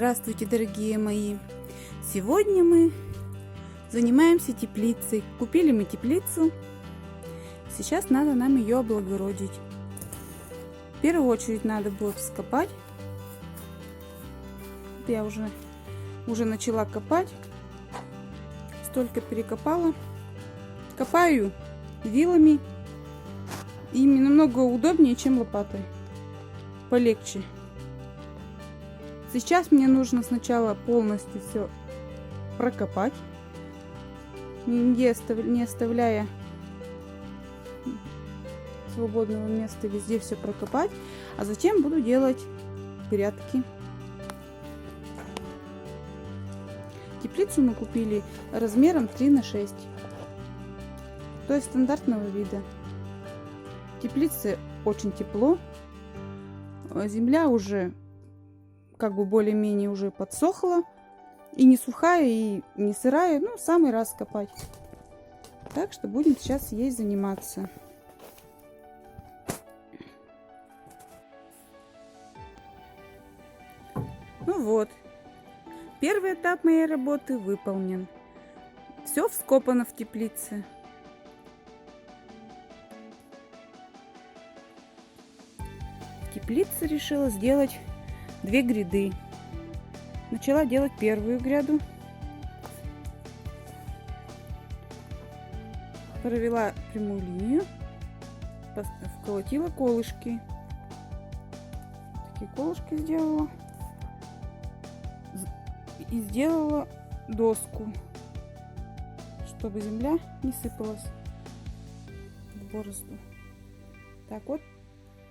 Здравствуйте, дорогие мои! Сегодня мы занимаемся теплицей. Купили мы теплицу. Сейчас надо нам ее облагородить. В первую очередь надо будет вскопать. Я уже начала копать. Столько перекопала. Копаю вилами. Ими намного удобнее, чем лопатой. Полегче. Сейчас мне нужно сначала полностью все прокопать, не оставляя свободного места, везде все прокопать, а затем буду делать грядки. Теплицу мы купили размером 3×6, то есть стандартного вида. В теплице очень тепло, земля уже как бы более-менее уже подсохла, и не сухая, и не сырая, ну, в самый раз копать. Так что будем сейчас ей заниматься. Ну вот, первый этап моей работы выполнен. Все вскопано в теплице. В теплице решила сделать 2 гряды. Начала делать первую гряду. Провела прямую линию. Вколотила колышки. Такие колышки сделала. И сделала доску, чтобы земля не сыпалась в борозду. Так вот,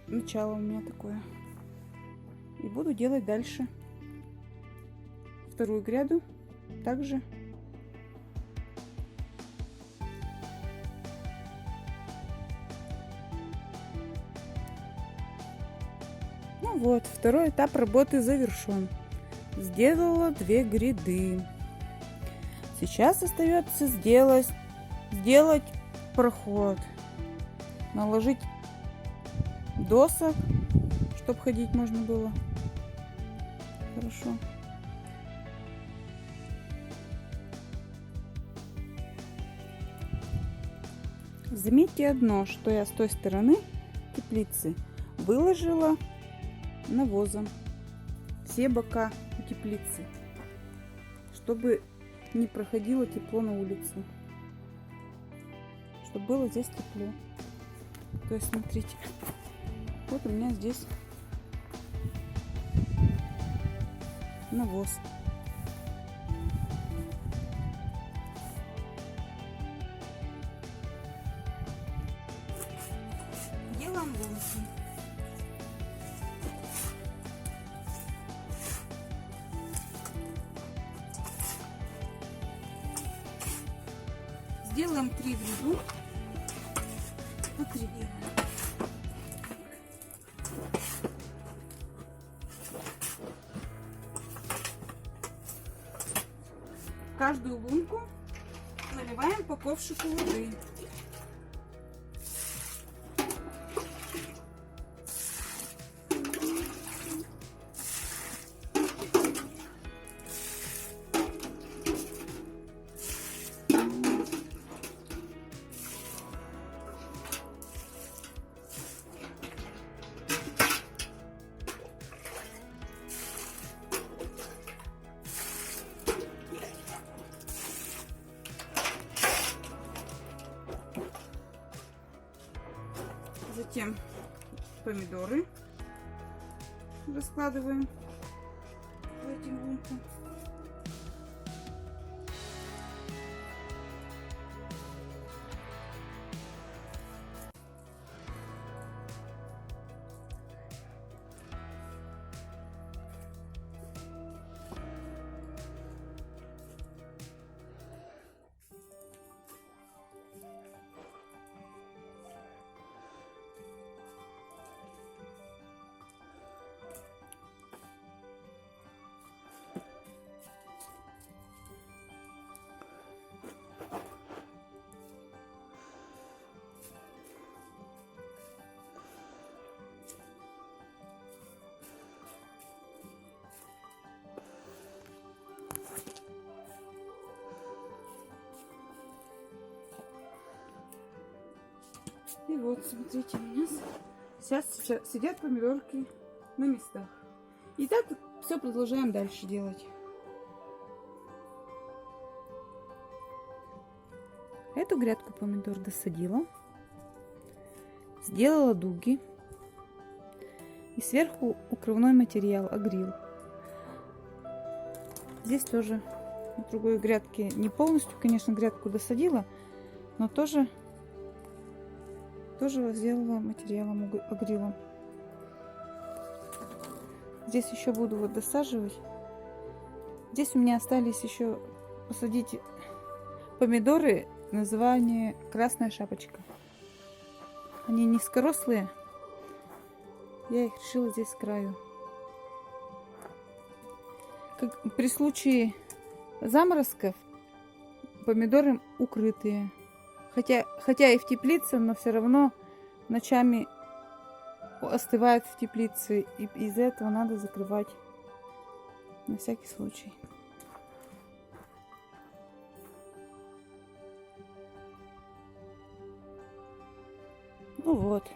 начало у меня такое. И буду делать дальше вторую гряду также. Ну вот, второй этап работы завершен. Сделала 2 гряды. Сейчас остается сделать проход, наложить досок, чтобы ходить можно было хорошо. Заметьте одно, что я с той стороны теплицы выложила навозом все бока у теплицы, чтобы не проходило тепло на улицу, чтобы было здесь тепло. То есть смотрите, вот у меня здесь навоз. Делаем лунки. Сделаем 3 в ряду. Вот 3 делаем. В каждую лунку наливаем по ковшику воды. Затем помидоры раскладываем в эти лунки. И вот, смотрите, у меня сейчас сидят помидорки на местах. И так все продолжаем дальше делать. Эту грядку помидор досадила. Сделала дуги. И сверху укрывной материал, агрил. Здесь тоже на другой грядке не полностью, конечно, грядку досадила, но тоже сделала материалом агрилом. Здесь еще буду вот досаживать. Здесь у меня остались еще посадить помидоры, название красная шапочка. Они низкорослые. Я их решила здесь с краю. Как при случае заморозков помидоры укрытые. Хотя и в теплице, но все равно ночами остывают в теплице. И из-за этого надо закрывать на всякий случай. Ну вот,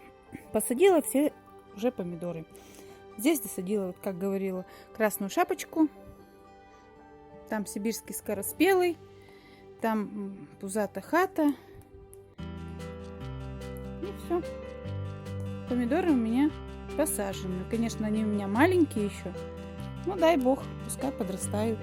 посадила все уже помидоры. Здесь досадила, вот как говорила, красную шапочку. Там сибирский скороспелый. Там пузата хата. И все. Помидоры у меня посажены. Конечно, они у меня маленькие еще. Ну, дай бог, пускай подрастают.